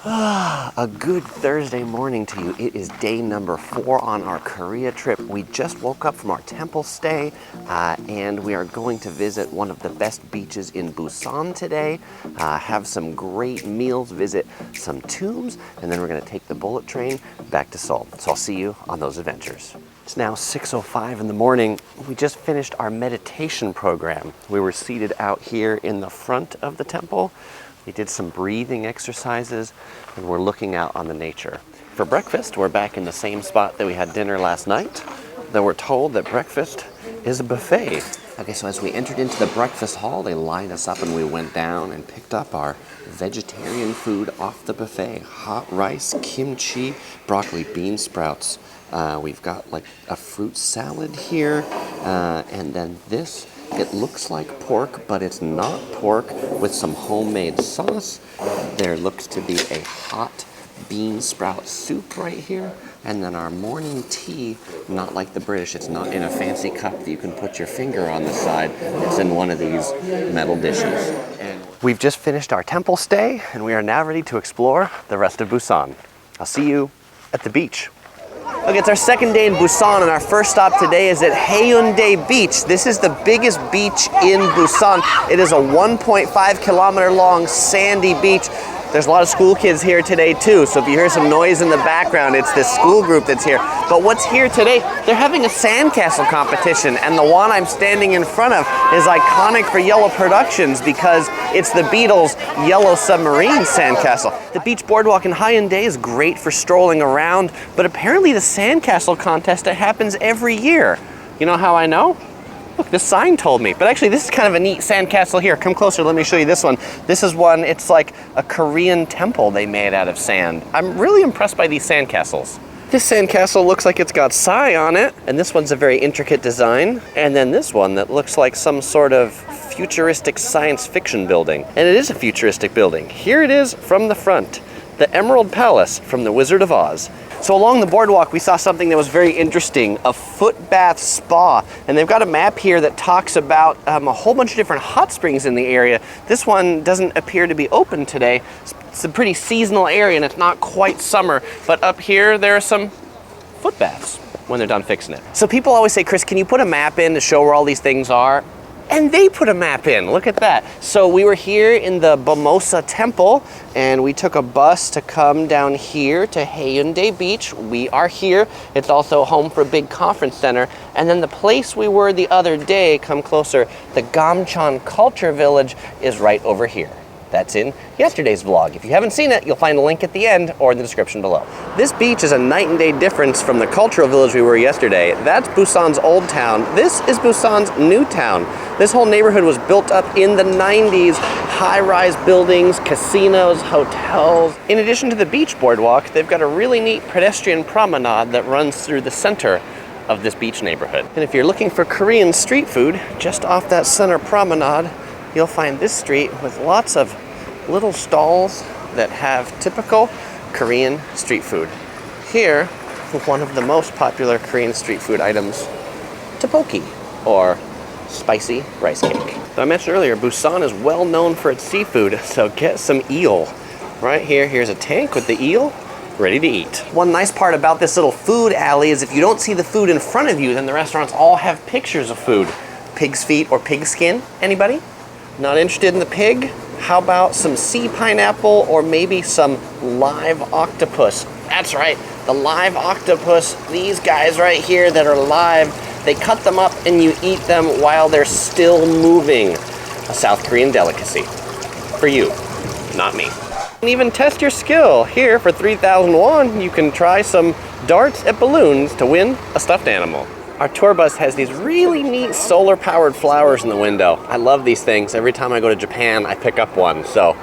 A good Thursday morning to you. It is day number 4 on our Korea trip. We just woke up from our temple stay and we are going to visit one of the best beaches in Busan today, have some great meals, visit some tombs, and then we're going to take the bullet train back to Seoul. So I'll see you on those adventures. It's now 6:05 in the morning. We just finished our meditation program. We were seated out here in the front of the temple. We did some breathing exercises, and we're looking out on the nature. For breakfast, we're back in the same spot that we had dinner last night, though we're told that breakfast is a buffet. Okay, so as we entered into the breakfast hall, they lined us up and we went down and picked up our vegetarian food off the buffet. Hot rice, kimchi, broccoli, bean sprouts. We've got like a fruit salad here, and then this. It looks like pork, but it's not pork, with some homemade sauce. There looks to be a hot bean sprout soup right here. And then our morning tea, not like the British, it's not in a fancy cup that you can put your finger on the side. It's in one of these metal dishes. And we've just finished our temple stay, and we are now ready to explore the rest of Busan. I'll see you at the beach. Okay, it's our second day in Busan, and our first stop today is at Haeundae Beach. This is the biggest beach in Busan. It is a 1.5 kilometer long sandy beach. There's a lot of school kids here today too, so if you hear some noise in the background, it's this school group that's here. But what's here today, they're having a sandcastle competition, and the one I'm standing in front of is iconic for Yellow Productions because it's the Beatles' Yellow Submarine sandcastle. The beach boardwalk in Haeundae is great for strolling around, but apparently the sandcastle contest, it happens every year. You know how I know? Look, this sign told me. But actually, this is kind of a neat sandcastle here. Come closer, let me show you this one. This is one, it's like a Korean temple they made out of sand. I'm really impressed by these sandcastles. This sandcastle looks like it's got Psy on it, and this one's a very intricate design. And then this one that looks like some sort of futuristic science fiction building. And it is a futuristic building. Here it is from the front. The Emerald Palace from The Wizard of Oz. So along the boardwalk, we saw something that was very interesting, a foot bath spa. And they've got a map here that talks about a whole bunch of different hot springs in the area. This one doesn't appear to be open today. It's a pretty seasonal area and it's not quite summer, but up here there are some foot baths when they're done fixing it. So people always say, Chris, can you put a map in to show where all these things are? And they put a map in, look at that. So we were here in the Beomeosa Temple, and we took a bus to come down here to Haeundae Beach. We are here. It's also home for a big conference center. And then the place we were the other day, come closer, the Gamcheon Culture Village is right over here. That's in yesterday's vlog. If you haven't seen it, you'll find a link at the end or in the description below. This beach is a night and day difference from the cultural village we were yesterday. That's Busan's old town. This is Busan's new town. This whole neighborhood was built up in the 90s. High-rise buildings, casinos, hotels. In addition to the beach boardwalk, they've got a really neat pedestrian promenade that runs through the center of this beach neighborhood. And if you're looking for Korean street food, just off that center promenade, you'll find this street with lots of little stalls that have typical Korean street food. Here, one of the most popular Korean street food items, tteokbokki, or spicy rice cake. So I mentioned earlier, Busan is well known for its seafood, so get some eel. Right here, here's a tank with the eel, ready to eat. One nice part about this little food alley is if you don't see the food in front of you, then the restaurants all have pictures of food. Pig's feet or pig skin, anybody? Not interested in the pig? How about some sea pineapple or maybe some live octopus? That's right, the live octopus, these guys right here that are live, they cut them up and you eat them while they're still moving. A South Korean delicacy. For you, not me. And even test your skill. Here for 3,000 won, you can try some darts at balloons to win a stuffed animal. Our tour bus has these really neat solar-powered flowers in the window. I love these things. Every time I go to Japan, I pick up one, so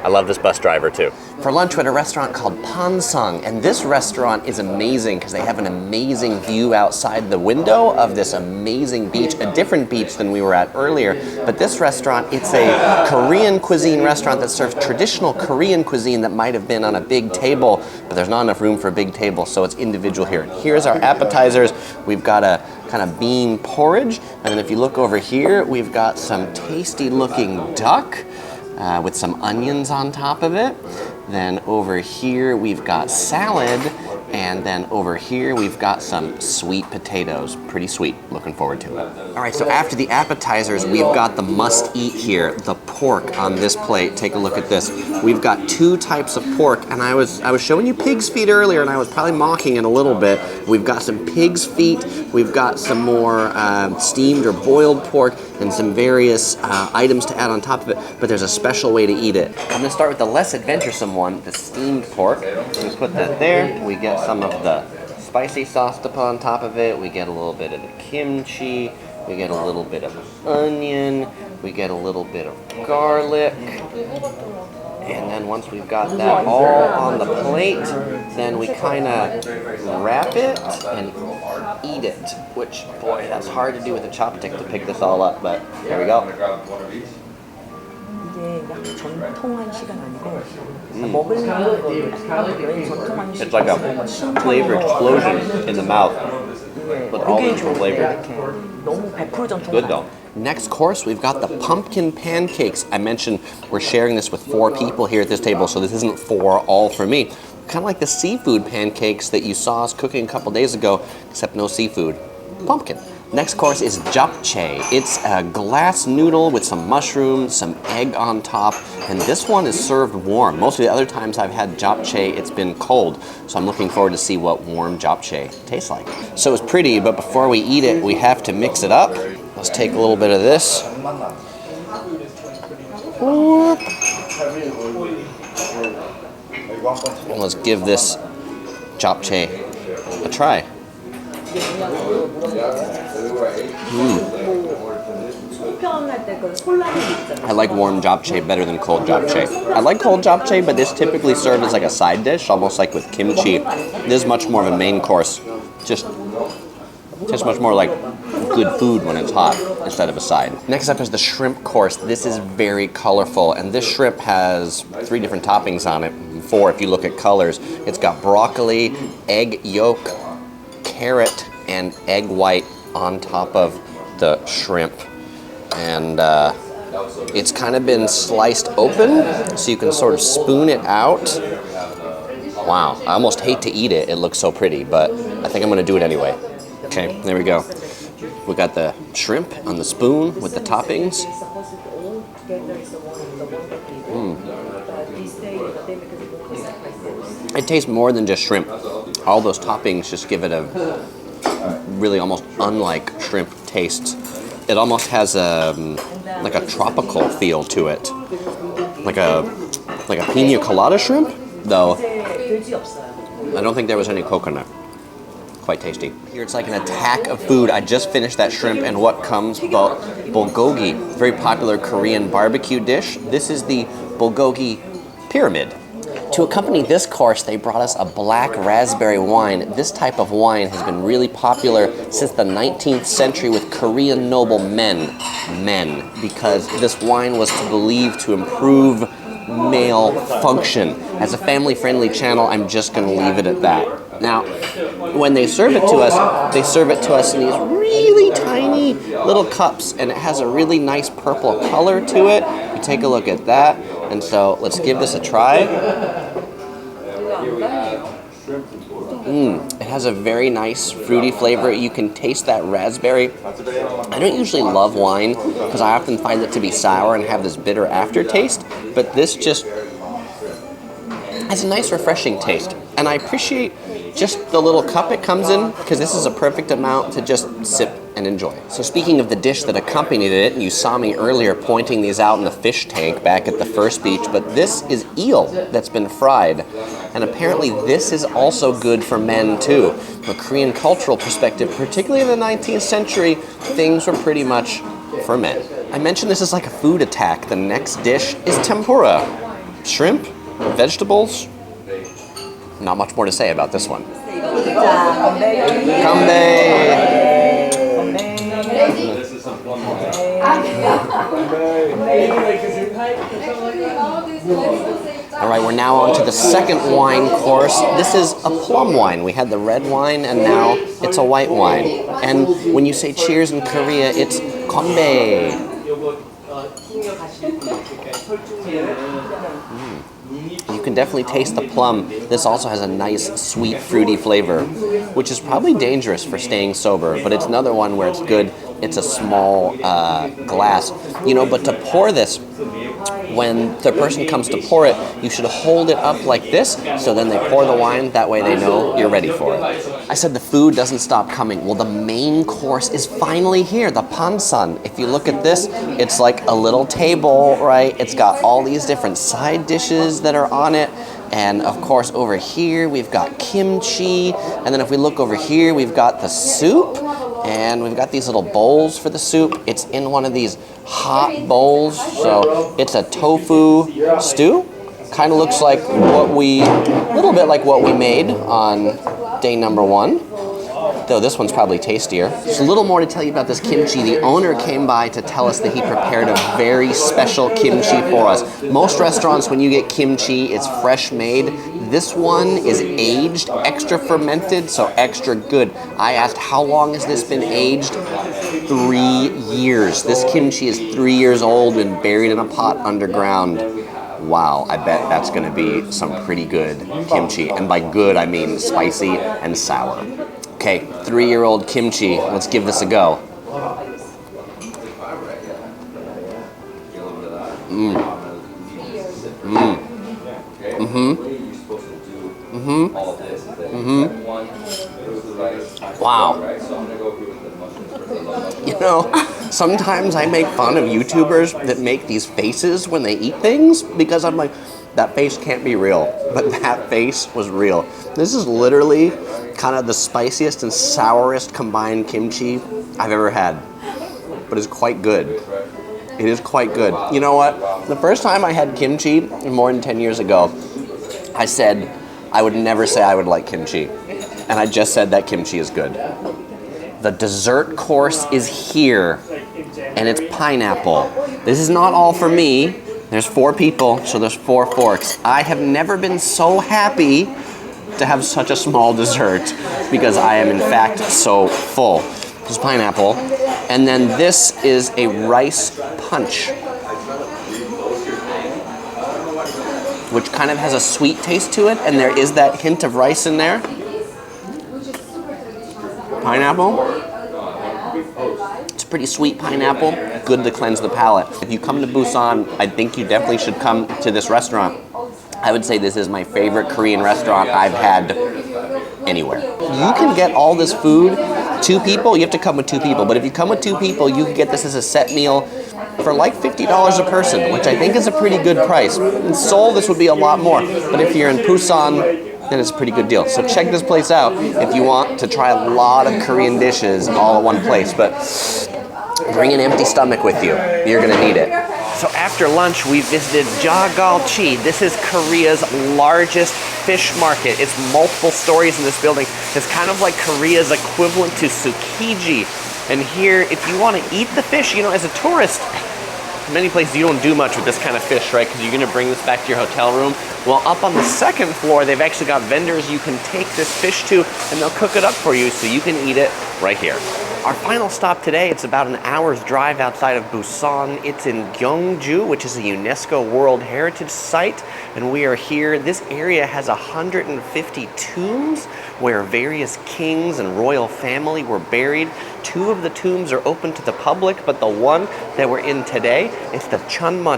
I love this bus driver too. For lunch, we're at a restaurant called Pansung, and this restaurant is amazing because they have an amazing view outside the window of this amazing beach, a different beach than we were at earlier. But this restaurant, it's a Korean cuisine restaurant that serves traditional Korean cuisine that might have been on a big table, but there's not enough room for a big table, so it's individual here. Here's our appetizers. We've got a kind of bean porridge, and then if you look over here, we've got some tasty looking duck with some onions on top of it. Then over here we've got salad, and then over here we've got some sweet potatoes. Pretty sweet, looking forward to it. All right, so after the appetizers, we've got the must-eat here, the pork on this plate. Take a look at this. We've got two types of pork, and I was showing you pig's feet earlier, and I was probably mocking it a little bit. We've got some pig's feet, we've got some more steamed or boiled pork, and some various items to add on top of it, but there's a special way to eat it. I'm gonna start with the less adventuresome one, the steamed pork. We put that there, we get some of the spicy sauce to put on top of it, we get a little bit of the kimchi, we get a little bit of onion, we get a little bit of garlic, and then once we've got that all on the plate, then we kind of wrap it and eat it, which, boy, that's hard to do with a chopstick to pick this all up, but there we go. It's like a flavor explosion in the mouth with all the different flavors. Good though. Next course, we've got the pumpkin pancakes. I mentioned we're sharing this with 4 people here at this table, so this isn't all for me. Kind of like the seafood pancakes that you saw us cooking a couple days ago, except no seafood. Pumpkin. Next course is japchae. It's a glass noodle with some mushrooms, some egg on top, and this one is served warm. Most of the other times I've had japchae, it's been cold, so I'm looking forward to see what warm japchae tastes like. So it's pretty, but before we eat it, we have to mix it up. Let's take a little bit of this. And let's give this japchae a try. I like warm japchae better than cold japchae. I like cold japchae, but this typically served as like a side dish, almost like with kimchi. This is much more of a main course. Just much more like good food when it's hot instead of a side. Next up is the shrimp course. This is very colorful, and this shrimp has 3 different toppings on it. 4 if you look at colors. It's got broccoli, egg yolk, carrot, and egg white on top of the shrimp. And it's kind of been sliced open, so you can sort of spoon it out. Wow, I almost hate to eat it. It looks so pretty, but I think I'm gonna do it anyway. Okay, there we go. We got the shrimp on the spoon with the toppings. It tastes more than just shrimp. All those toppings just give it a really almost unlike shrimp taste. It almost has a like a tropical feel to it, like a pina colada shrimp. Though I don't think there was any coconut. Quite tasty. Here it's like an attack of food. I just finished that shrimp, and what comes? Bulgogi, very popular Korean barbecue dish. This is the bulgogi pyramid. To accompany this course, they brought us a black raspberry wine. This type of wine has been really popular since the 19th century with Korean noble men, because this wine was believed to improve male function. As a family-friendly channel, I'm just going to leave it at that. Now, when they serve it to us in these really tiny little cups, and it has a really nice purple color to it. You take a look at that, and so let's give this a try. It has a very nice fruity flavor. You can taste that raspberry. I don't usually love wine because I often find it to be sour and have this bitter aftertaste, but this just has a nice refreshing taste. And I appreciate just the little cup it comes in, because this is a perfect amount to just sip and enjoy. So speaking of the dish that accompanied it, you saw me earlier pointing these out in the fish tank back at the first beach, but this is eel that's been fried. And apparently this is also good for men too. From a Korean cultural perspective, particularly in the 19th century, things were pretty much for men. I mentioned this is like a food attack. The next dish is tempura. Shrimp, vegetables. Not much more to say about this one. All right, we're now on to the second wine course. This is a plum wine. We had the red wine, and now it's a white wine. And when you say cheers in Korea, it's konbae. You can definitely taste the plum. This also has a nice, sweet, fruity flavor, which is probably dangerous for staying sober, but it's another one where it's good. It's a small glass. You know, but to pour this, when the person comes to pour it, you should hold it up like this, so then they pour the wine, that way they know you're ready for it. I said the food doesn't stop coming. Well, the main course is finally here, the pansan. If you look at this, it's like a little table, right? It's got all these different side dishes that are on it. And of course, over here, we've got kimchi. And then if we look over here, we've got the soup. And we've got these little bowls for the soup. It's in one of these hot bowls. So it's a tofu stew. Kind of looks like a little bit like what we made on day number 1. Though this one's probably tastier. There's a little more to tell you about this kimchi. The owner came by to tell us that he prepared a very special kimchi for us. Most restaurants, when you get kimchi, it's fresh made. This one is aged, extra fermented, so extra good. I asked, how long has this been aged? 3 years. This kimchi is 3 years old and buried in a pot underground. Wow, I bet that's gonna be some pretty good kimchi. And by good, I mean spicy and sour. Okay, 3-year-old kimchi. Let's give this a go. Wow. You know, sometimes I make fun of YouTubers that make these faces when they eat things because I'm like, that face can't be real. But that face was real. This is literally kind of the spiciest and sourest combined kimchi I've ever had. But it's quite good. It is quite good. You know what? The first time I had kimchi, more than 10 years ago, I said I would never say I would like kimchi. And I just said that kimchi is good. The dessert course is here, and it's pineapple. This is not all for me. There's 4 people, so there's 4 forks. I have never been so happy to have such a small dessert because I am in fact so full. This is pineapple. And then this is a rice punch, which kind of has a sweet taste to it, and there is that hint of rice in there. Pineapple. It's pretty sweet pineapple, good to cleanse the palate. If you come to Busan, I think you definitely should come to this restaurant. I would say this is my favorite Korean restaurant I've had anywhere. You can get all this food, 2 people, you have to come with 2 people, but if you come with 2 people, you can get this as a set meal for like $50 a person, which I think is a pretty good price. In Seoul, this would be a lot more, but if you're in Busan, then it's a pretty good deal. So check this place out if you want to try a lot of Korean dishes all at one place, but bring an empty stomach with you. You're gonna need it. So after lunch, we visited Jagalchi. This is Korea's largest fish market. It's multiple stories in this building. It's kind of like Korea's equivalent to Tsukiji. And here, if you want to eat the fish, you know, as a tourist, many places you don't do much with this kind of fish, right? Because you're going to bring this back to your hotel room. Well, up on the 2nd floor, they've actually got vendors you can take this fish to, and they'll cook it up for you so you can eat it right here. Our final stop today, it's about an hour's drive outside of Busan. It's in Gyeongju, which is a UNESCO World Heritage Site, and we are here. This area has 150 tombs where various kings and royal family were buried. 2 of the tombs are open to the public, but the one that we're in today, it's the Chunma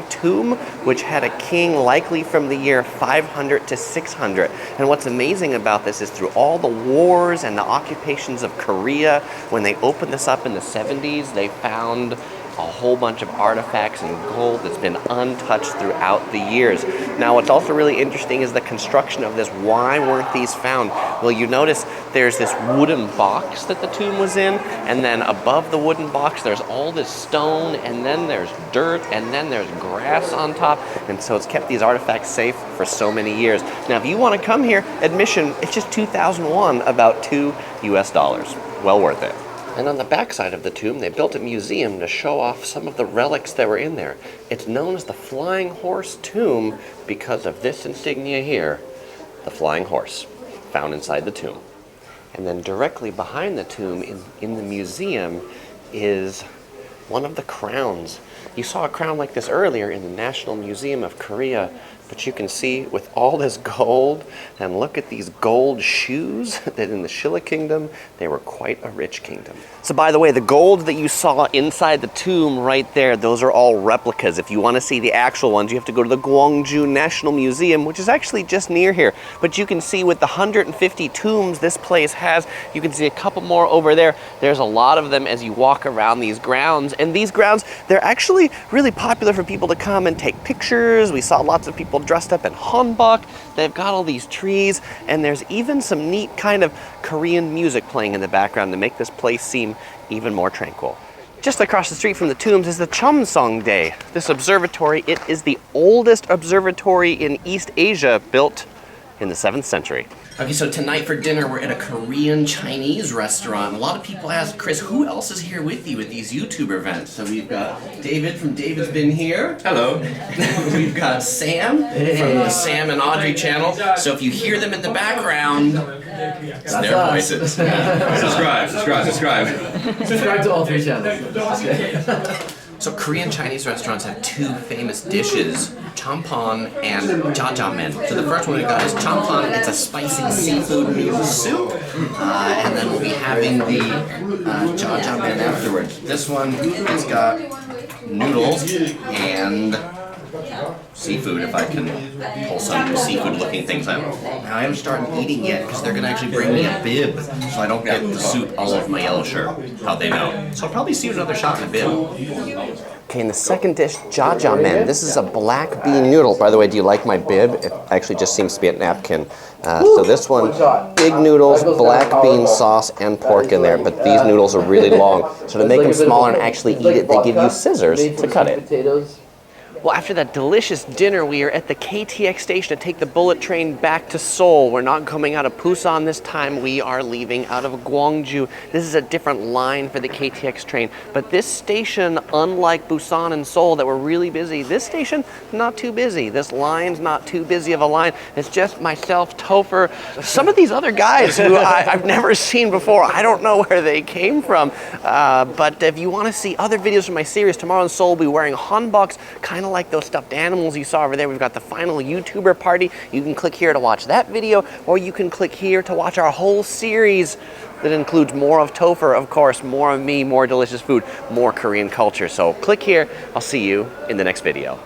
tomb, which had a king likely from the year 500 to 600. And what's amazing about this is through all the wars and the occupations of Korea, when they opened this up in the 70s, they found a whole bunch of artifacts and gold that's been untouched throughout the years. Now, what's also really interesting is the construction of this. Why weren't these found? Well, you notice there's this wooden box that the tomb was in, and then above the wooden box, there's all this stone, and then there's dirt, and then there's grass on top, and so it's kept these artifacts safe for so many years. Now, if you want to come here, admission, it's just 2,001, about $2 US. Well worth it. And on the backside of the tomb, they built a museum to show off some of the relics that were in there. It's known as the Flying Horse Tomb because of this insignia here, the flying horse, found inside the tomb. And then directly behind the tomb in the museum is one of the crowns. You saw a crown like this earlier in the National Museum of Korea. But you can see with all this gold, and look at these gold shoes, that in the Shilla Kingdom, they were quite a rich kingdom. So by the way, the gold that you saw inside the tomb right there, those are all replicas. If you want to see the actual ones, you have to go to the Gyeongju National Museum, which is actually just near here. But you can see with the 150 tombs this place has, you can see a couple more over there. There's a lot of them as you walk around these grounds. And these grounds, they're actually really popular for people to come and take pictures. We saw lots of people dressed up in hanbok. They've got all these trees, and there's even some neat kind of Korean music playing in the background to make this place seem even more tranquil. Just across the street from the tombs is the Cheomseongdae. This observatory, it is the oldest observatory in East Asia, built in the 7th century. Okay, so tonight for dinner we're at a Korean Chinese restaurant. A lot of people ask, Chris, who else is here with you at these YouTuber events? So we've got David from David's Been Here. Hello. We've got Sam from the Sam and Audrey channel. So if you hear them in the background, it's their voices. Subscribe. Subscribe to all 3 channels. So Korean Chinese restaurants have 2 famous dishes, champon and jjajangmyeon. So the first one we got is champon. It's a spicy seafood noodle soup. And then we'll be having the jjajangmyeon afterwards. This one, it's got noodles and seafood, if I can pull some seafood-looking things out. Now, I haven't started eating yet because they're going to actually bring me a bib so I don't get the soup all over my yellow shirt. How'd they know? So I'll probably see another shot in a bib. Okay, and the second dish, jjajangmyeon. This is a black bean noodle. By the way, do you like my bib? It actually just seems to be a napkin. So this one, big noodles, black bean sauce, and pork in there, but these noodles are really long. So to make them smaller and actually eat it, they give you scissors to cut it. Well, after that delicious dinner, we are at the KTX station to take the bullet train back to Seoul. We're not coming out of Busan this time. We are leaving out of Gyeongju. This is a different line for the KTX train. But this station, unlike Busan and Seoul that were really busy, this station, not too busy. This line's not too busy of a line. It's just myself, Topher, some of these other guys who I've never seen before. I don't know where they came from. But if you want to see other videos from my series, tomorrow in Seoul, we'll be wearing hanboks, kind of like those stuffed animals you saw over there. We've got the final YouTuber party. You can click here to watch that video, or you can click here to watch our whole series that includes more of Topher, of course, more of me, more delicious food, more Korean culture. So click here. I'll see you in the next video.